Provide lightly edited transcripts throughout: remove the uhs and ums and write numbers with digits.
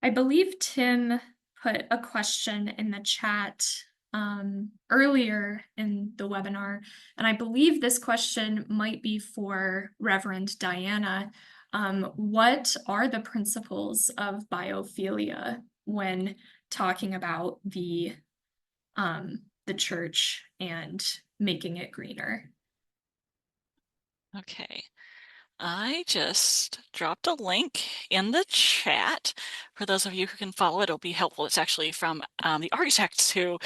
I believe Tim put a question in the chat earlier in the webinar, and I believe this question might be for Reverend Diana. What are the principles of biophilia when talking about the church and making it greener? Okay. I just dropped a link in the chat. For those of you who can follow it, it'll be helpful. It's actually from the architects who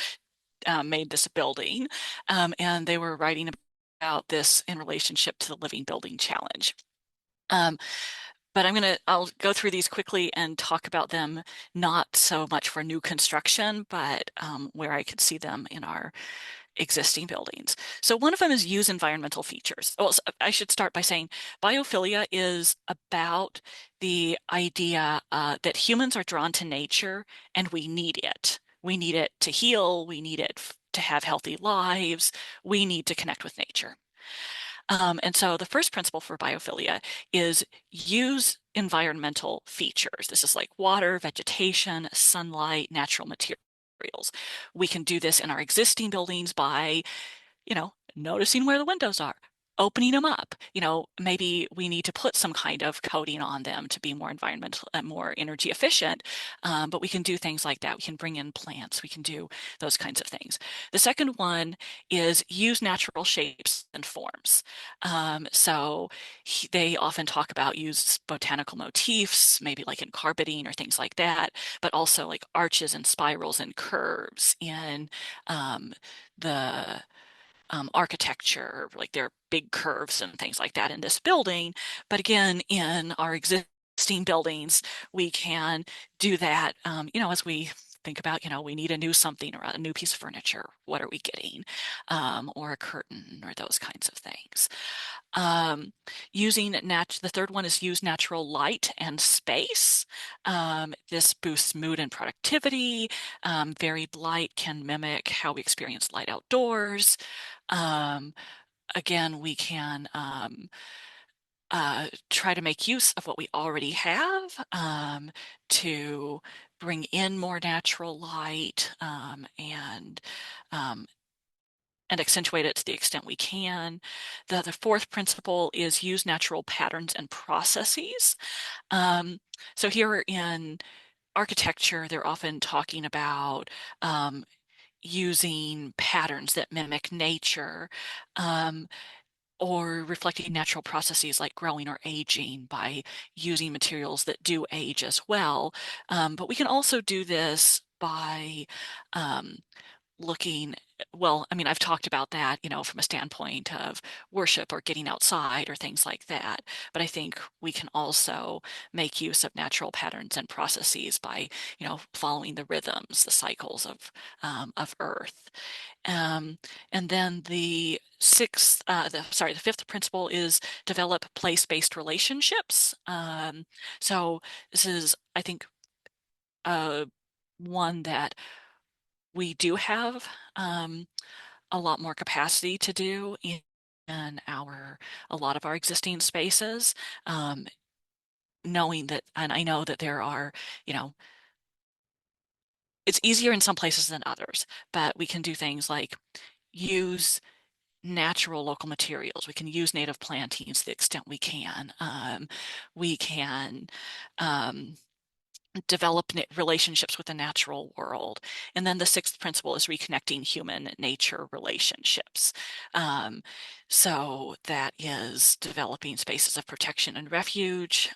made this building, and they were writing about this in relationship to the Living Building Challenge. Um, but I'll go through these quickly and talk about them, not so much for new construction, but where I could see them in our existing buildings. So one of them is use environmental features. Well, I should start by saying biophilia is about the idea that humans are drawn to nature and we need it. We need it to heal. We need it to have healthy lives. We need to connect with nature. And so the first principle for biophilia is use environmental features. This is like water, vegetation, sunlight, natural materials. We can do this in our existing buildings by noticing where the windows are, opening them up. Maybe we need to put some kind of coating on them to be more environmental and more energy efficient. But we can do things like that. We can bring in plants. We can do those kinds of things. The second one is use natural shapes and forms. They often talk about use botanical motifs, maybe like in carpeting or things like that, but also like arches and spirals and curves in the architecture, like there are big curves and things like that in this building. But again, in our existing buildings, we can do that, as we think about, we need a new something or a new piece of furniture. What are we getting? Or a curtain or those kinds of things. Um, the third one is use natural light and space. This boosts mood and productivity. Varied light can mimic how we experience light outdoors. Um, Again, we can try to make use of what we already have to bring in more natural light um, and accentuate it to the extent we can. The fourth principle is use natural patterns and processes. Um, so here in architecture, they're often talking about using patterns that mimic nature, um, or reflecting natural processes like growing or aging by using materials that do age as well. But we can also do this by um, looking, well, I mean, I've talked about that, from a standpoint of worship or getting outside or things like that. But I think we can also make use of natural patterns and processes by, following the rhythms, the cycles of Earth. Um, and then the fifth principle is develop place-based relationships. So this is, I think, uh, one that we do have a lot more capacity to do in a lot of our existing spaces, um, knowing that, and I know that there are, you know, it's easier in some places than others, but we can do things like use natural local materials. We can use native plantings to the extent we can. We can um, develop relationships with the natural world. And then the sixth principle is reconnecting human-nature relationships. Um, so that is developing spaces of protection and refuge,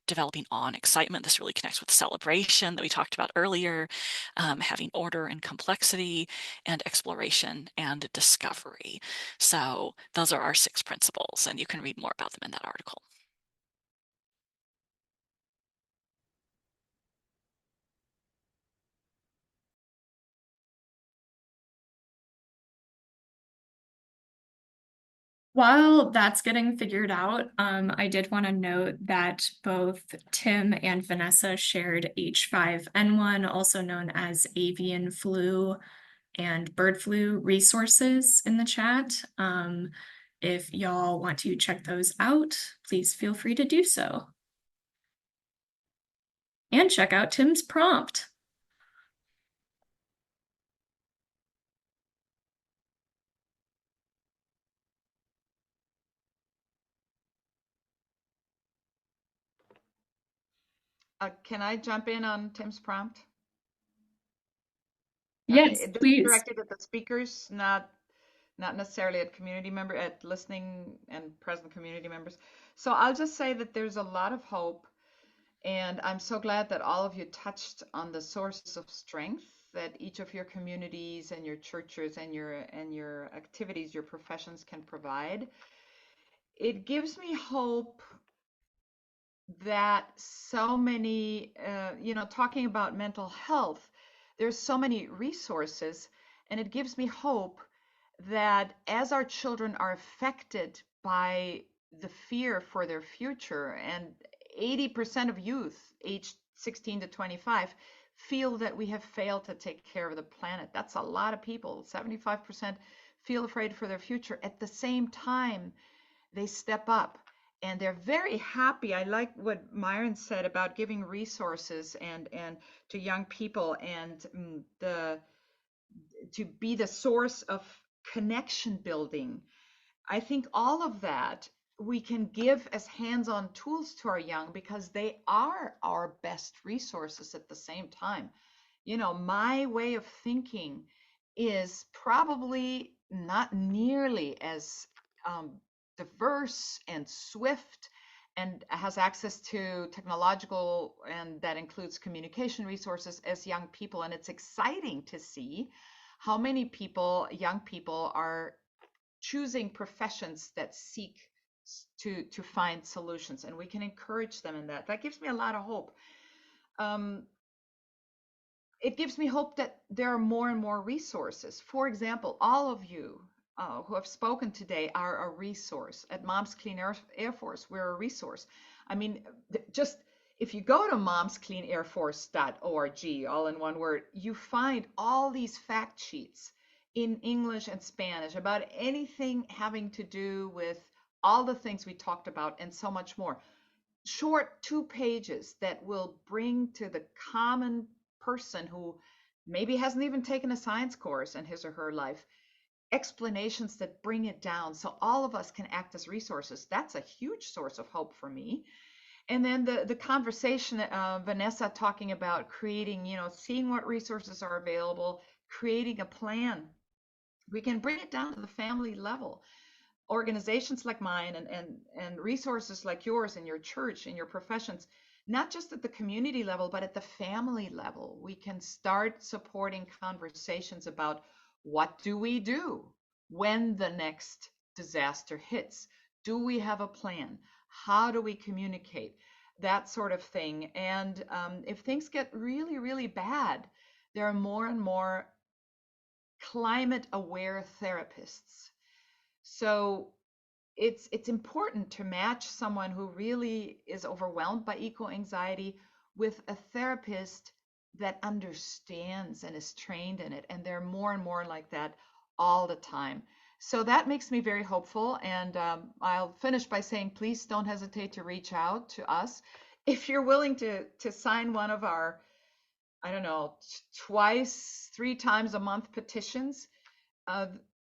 developing awe and excitement. This really connects with celebration that we talked about earlier, having order and complexity, and exploration and discovery. So those are our six principles, and you can read more about them in that article. While that's getting figured out, I did want to note that both Tim and Vanessa shared H5N1, also known as avian flu and bird flu resources in the chat. If y'all want to check those out, please feel free to do so. and check out Tim's prompt. Can I jump in on Tim's prompt? Yes, Okay, this is please. directed at the speakers, not necessarily at at listening and present community members. So I'll just say that there's a lot of hope, and I'm so glad that all of you touched on the sources of strength that each of your communities and your churches and your activities, your professions can provide. It gives me hope that so many, talking about mental health, there's so many resources, and it gives me hope that as our children are affected by the fear for their future, and 80% of youth aged 16 to 25 feel that we have failed to take care of the planet. That's a lot of people. 75% feel afraid for their future. At the same time, they step up and they're very happy. I like what Myron said about giving resources and to young people and the to be the source of connection building. I think all of that we can give as hands-on tools to our young because they are our best resources at the same time. My way of thinking is probably not nearly as um, diverse and swift and has access to technological, and that includes communication resources as young people. And it's exciting to see how many young people, are choosing professions that seek to find solutions, and we can encourage them in that. That gives me a lot of hope. Um, it gives me hope that there are more and more resources. For example, all of you who have spoken today are a resource. At Moms Clean Air Force, we're a resource. I mean, just if you go to momscleanairforce.org, all in one word, you find all these fact sheets in English and Spanish about anything having to do with all the things we talked about and so much more. Short 2 pages that will bring to the common person who maybe hasn't even taken a science course in his or her life explanations that bring it down so all of us can act as resources. That's a huge source of hope for me. And then the conversation, Vanessa talking about creating, seeing what resources are available, creating a plan. We can bring it down to the family level. Organizations like mine and resources like yours in your church, in your professions, not just at the community level, but at the family level. We can start supporting conversations about what do we do when the next disaster hits? Do we have a plan? How do we communicate? That sort of thing. And if things get really, really bad, there are more and more climate aware therapists. So it's important to match someone who really is overwhelmed by eco anxiety with a therapist that understands and is trained in it. And there are more and more like that all the time. So that makes me very hopeful. And I'll finish by saying, please don't hesitate to reach out to us. If you're willing to sign one of our, I don't know, twice, 3 times a month petitions, uh,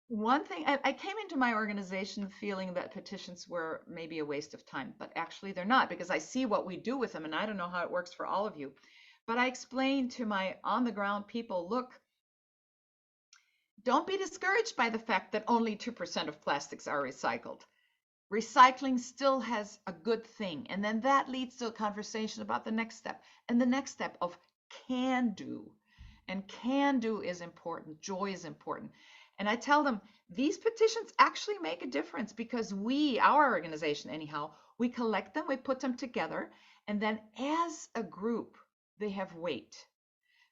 one thing, I came into my organization feeling that petitions were maybe a waste of time, but actually they're not, because I see what we do with them, and I don't know how it works for all of you. But I explained to my on the ground people, look, don't be discouraged by the fact that only 2% of plastics are recycled. Recycling still has a good thing. And then that leads to a conversation about the next step, and the next step of can do. And can do is important. Joy is important. And I tell them these petitions actually make a difference because our organization anyhow, we collect them, we put them together, and then as a group, they have weight.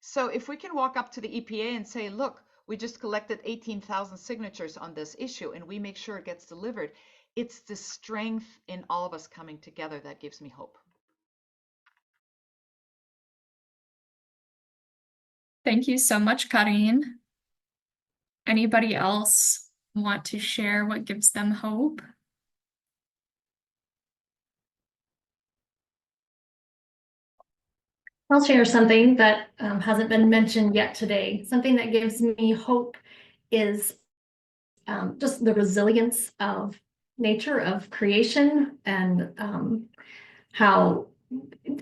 So if we can walk up to the EPA and say, look, we just collected 18,000 signatures on this issue and we make sure it gets delivered, it's the strength in all of us coming together that gives me hope. Thank you so much, Karine. Anybody else want to share what gives them hope? I'll share something that hasn't been mentioned yet today. Something that gives me hope is just the resilience of nature, of creation, and how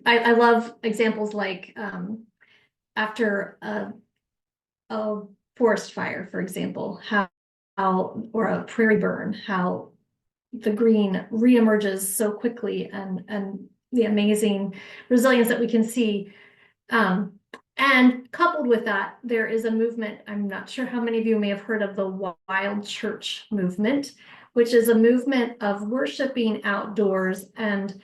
I love examples like after a forest fire, for example, how or a prairie burn, how the green reemerges so quickly and the amazing resilience that we can see. And coupled with that, there is a movement. I'm not sure how many of you may have heard of the wild church movement, which is a movement of worshiping outdoors and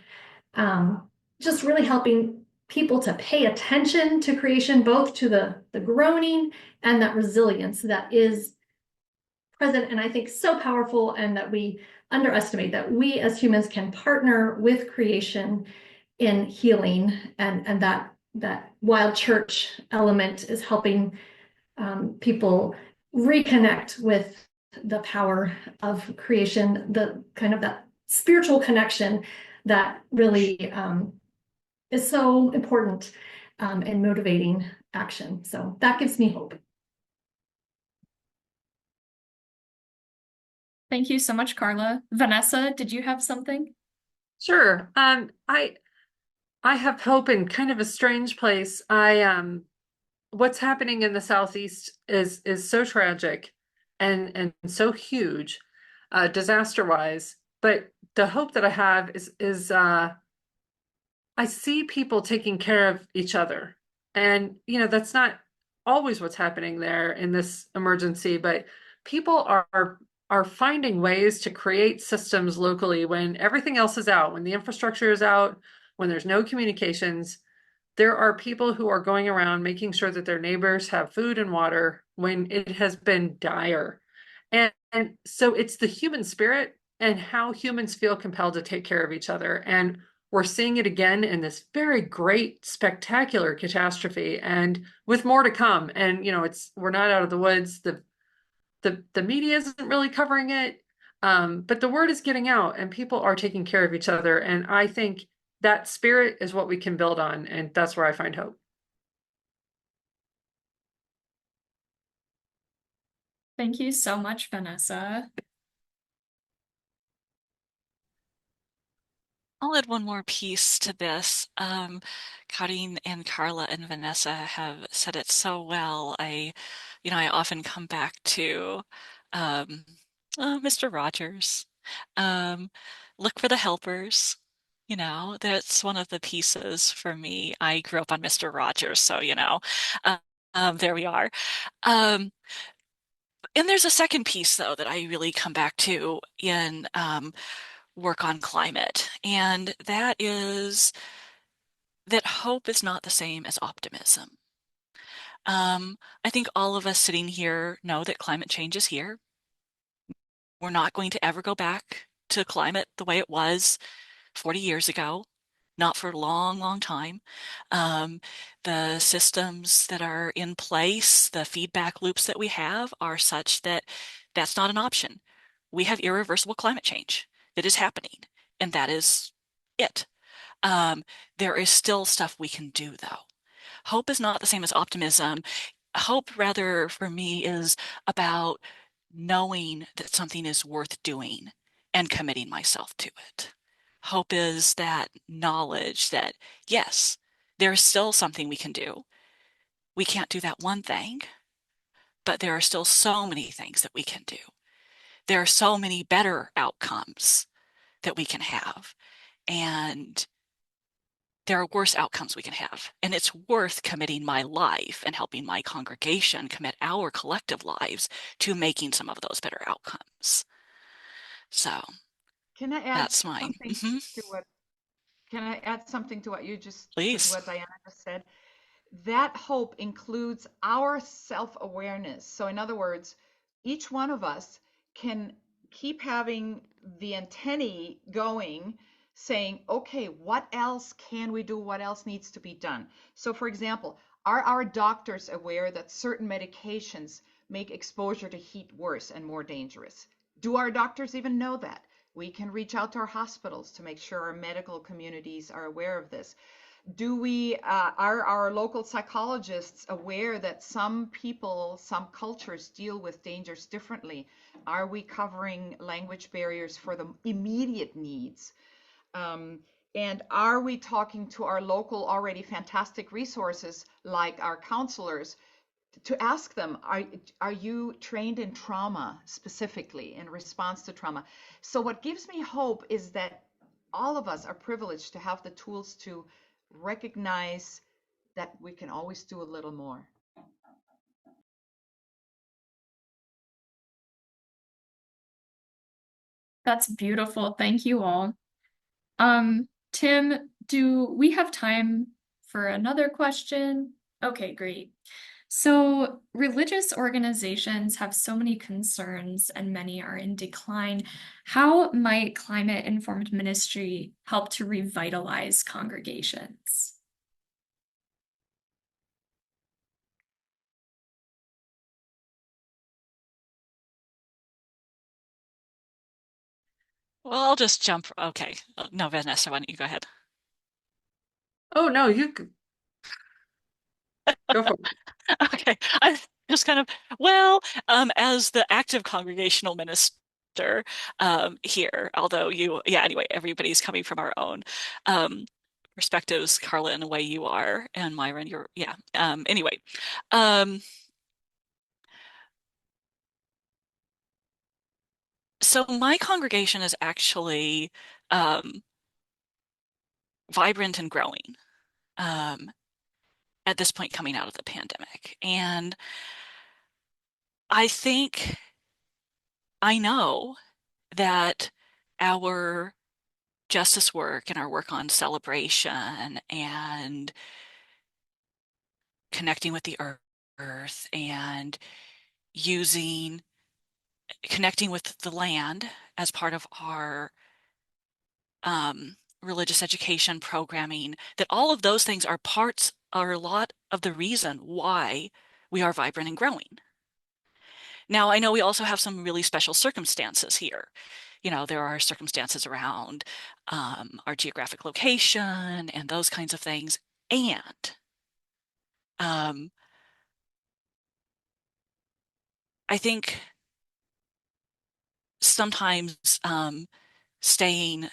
um, just really helping people to pay attention to creation, both to the groaning and that resilience that is present, and I think so powerful, and that we underestimate that we as humans can partner with creation in healing, and that wild church element is helping people reconnect with the power of creation, the kind of that spiritual connection that really is so important in motivating action. So that gives me hope. Thank you so much, Carla. Vanessa, did you have something? Sure. I have hope in kind of a strange place. What's happening in the Southeast is so tragic and so huge, disaster wise. But the hope that I have is I see people taking care of each other. And, that's not always what's happening there in this emergency, but people are finding ways to create systems locally when everything else is out, when the infrastructure is out, when there's no communications. There are people who are going around making sure that their neighbors have food and water when it has been dire. And so it's the human spirit and how humans feel compelled to take care of each other. And we're seeing it again in this very great, spectacular catastrophe, and with more to come. And we're not out of the woods. The media isn't really covering it, but the word is getting out, and people are taking care of each other. And I think that spirit is what we can build on, and that's where I find hope. Thank you so much, Vanessa. I'll add one more piece to this. Karin and Carla and Vanessa have said it so well. I often come back to um, Mr. Rogers. Um, look for the helpers. That's one of the pieces for me. I grew up on Mr. Rogers, so uh, there we are. Um, and there's a second piece, though, that I really come back to in work on climate, and that is that hope is not the same as optimism. I think all of us sitting here know that climate change is here. We're not going to ever go back to climate the way it was 40 years ago, not for a long, long time. The systems that are in place, the feedback loops that we have are such that that's not an option. We have irreversible climate change that is happening, and that is it. Um, there is still stuff we can do, though. Hope is not the same as optimism. Hope, rather, for me, is about knowing that something is worth doing and committing myself to it. Hope is that knowledge that, yes, there is still something we can do. We can't do that one thing, but there are still so many things that we can do. There are so many better outcomes that we can have. And there are worse outcomes we can have. And it's worth committing my life and helping my congregation commit our collective lives to making some of those better outcomes. So Can I add that's mine. something to what? Can I add something to Please. what Diana just said? That hope includes our self-awareness. So in other words, each one of us can keep having the antennae going, saying, okay, what else can we do? What else needs to be done? So for example, are our doctors aware that certain medications make exposure to heat worse and more dangerous? Do our doctors even know that? We can reach out to our hospitals to make sure our medical communities are aware of this. Do we are our local psychologists aware that some people, some cultures deal with dangers differently? Are we covering language barriers for the immediate needs? And are we talking to our local already fantastic resources like our counselors to ask them, are you trained in trauma specifically, in response to trauma? So what gives me hope is that all of us are privileged to have the tools to recognize that we can always do a little more. That's beautiful. Thank you all. Tim, do we have time for another question? Okay, great. So, religious organizations have so many concerns and many are in decline. How might climate-informed ministry help to revitalize congregations? Well, I'll just jump. Okay. No, Vanessa, why don't you go ahead? Oh no, you go for it. Okay. I just kind of, well, as the active congregational minister here, although yeah, anyway, everybody's coming from our own perspectives, Carla, in a way you are, and Myron, yeah. Anyway, um, so my congregation is actually um, vibrant and growing at this point coming out of the pandemic. And I think I know that our justice work and our work on celebration and connecting with the earth and using connecting with the land as part of our religious education programming, that all of those things are a lot of the reason why we are vibrant and growing. Now, I know we also have some really special circumstances here. You know, there are circumstances around our geographic location and those kinds of things. And um, I think sometimes staying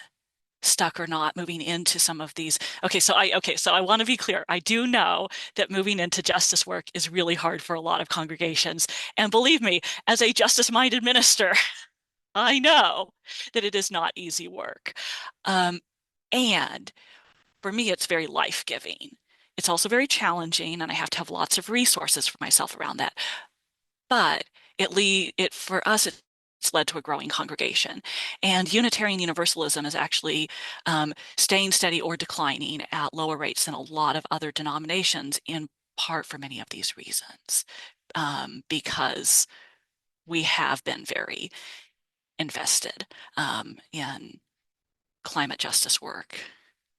stuck or not moving into some of these. So I want to be clear. I do know that moving into justice work is really hard for a lot of congregations. And believe me, as a justice-minded minister, I know that it is not easy work. And for me, it's very life-giving. It's also very challenging, and I have to have lots of resources for myself around that. But for us, it's led to a growing congregation. And Unitarian Universalism is actually staying steady or declining at lower rates than a lot of other denominations, in part for many of these reasons, because we have been very invested in climate justice work,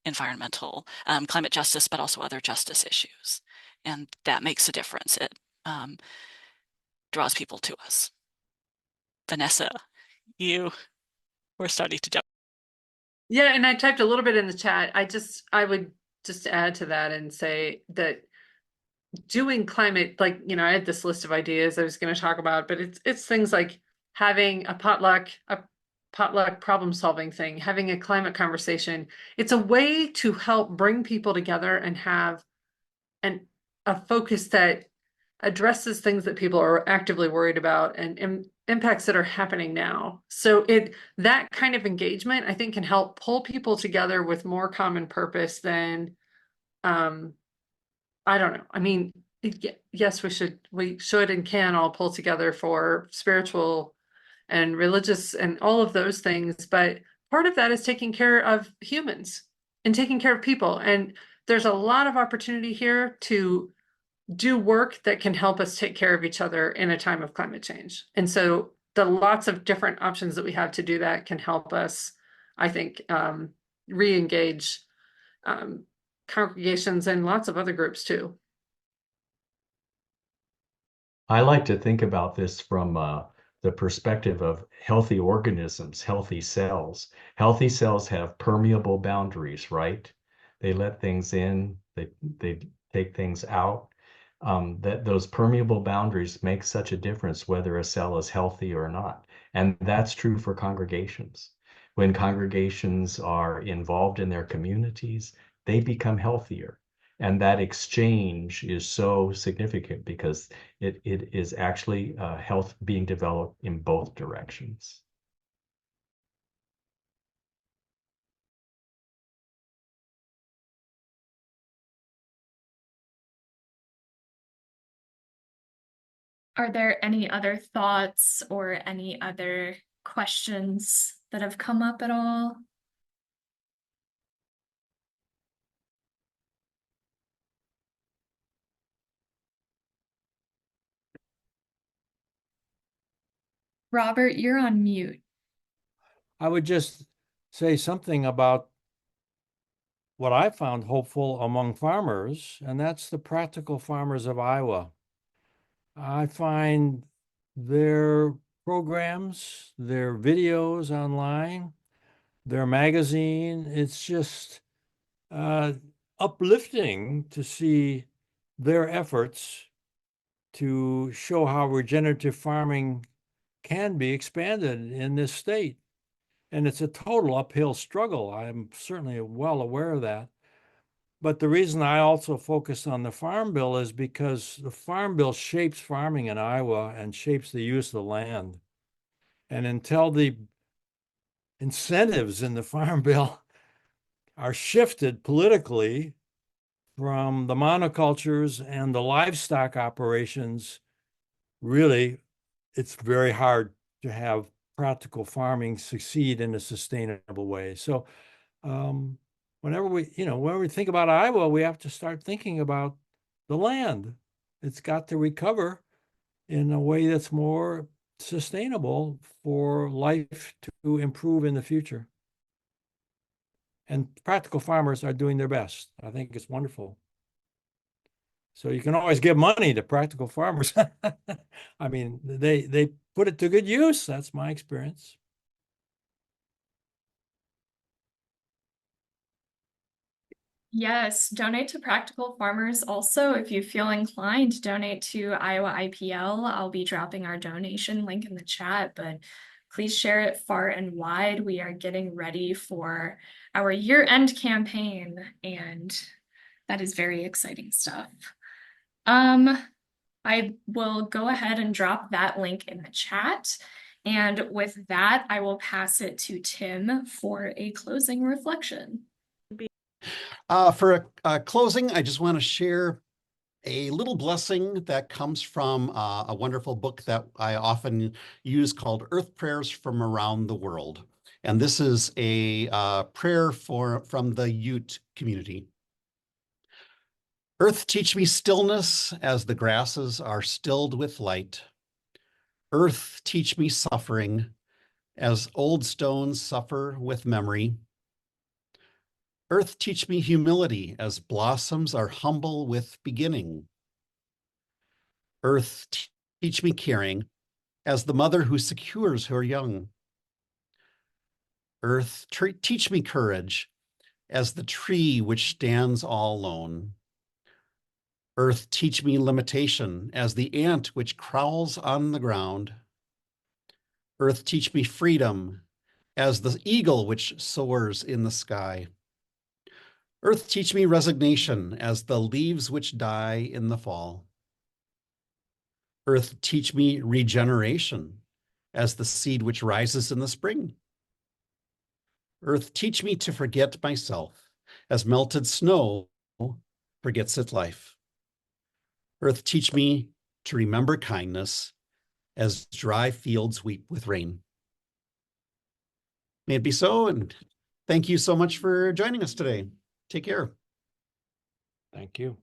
environmental climate justice, but also other justice issues. And that makes a difference. It draws people to us. Vanessa, you were starting to jump. Yeah, and I typed a little bit in the chat. I would just add to that and say that doing climate, like, I had this list of ideas I was going to talk about, but it's things like having a potluck problem solving thing, having a climate conversation. It's a way to help bring people together and have a focus that addresses things that people are actively worried about and impacts that are happening now. So that kind of engagement, I think, can help pull people together with more common purpose than I don't know. I mean, yes, we should and can all pull together for spiritual and religious and all of those things. But part of that is taking care of humans and taking care of people. And there's a lot of opportunity here to do work that can help us take care of each other in a time of climate change. And so the lots of different options that we have to do that can help us, I think, re-engage congregations and lots of other groups too. I like to think about this from the perspective of healthy organisms, healthy cells. Healthy cells have permeable boundaries, right? They let things in, they take things out. That those permeable boundaries make such a difference whether a cell is healthy or not. And that's true for congregations. When congregations are involved in their communities, they become healthier. And that exchange is so significant because it is actually health being developed in both directions. Are there any other thoughts or any other questions that have come up at all? Robert, you're on mute. I would just say something about what I found hopeful among farmers, and that's the practical farmers of Iowa. I find their programs, their videos online, their magazine, it's just uplifting to see their efforts to show how regenerative farming can be expanded in this state. And it's a total uphill struggle. I'm certainly well aware of that. But the reason I also focus on the Farm Bill is because the Farm Bill shapes farming in Iowa and shapes the use of the land. And until the incentives in the Farm Bill are shifted politically from the monocultures and the livestock operations, really, it's very hard to have practical farming succeed in a sustainable way. So whenever we think about Iowa, we have to start thinking about the land. It's got to recover in a way that's more sustainable for life to improve in the future. And practical farmers are doing their best. I think it's wonderful. So you can always give money to practical farmers. I mean, they put it to good use. That's my experience. Yes, donate to Practical Farmers. Also, if you feel inclined, donate to Iowa IPL. I'll be dropping our donation link in the chat, but please share it far and wide. We are getting ready for our year-end campaign, and that is very exciting stuff. I will go ahead and drop that link in the chat. And with that, I will pass it to Tim for a closing reflection. For a closing, I just want to share a little blessing that comes from a wonderful book that I often use called Earth Prayers from Around the World. And this is a prayer from the Ute community. Earth, teach me stillness as the grasses are stilled with light. Earth, teach me suffering as old stones suffer with memory. Earth, teach me humility as blossoms are humble with beginning. Earth, teach me caring as the mother who secures her young. Earth, teach me courage as the tree which stands all alone. Earth, teach me limitation as the ant which crawls on the ground. Earth, teach me freedom as the eagle which soars in the sky. Earth, teach me resignation as the leaves which die in the fall. Earth, teach me regeneration as the seed which rises in the spring. Earth, teach me to forget myself as melted snow forgets its life. Earth, teach me to remember kindness as dry fields weep with rain. May it be so, and thank you so much for joining us today. Take care. Thank you.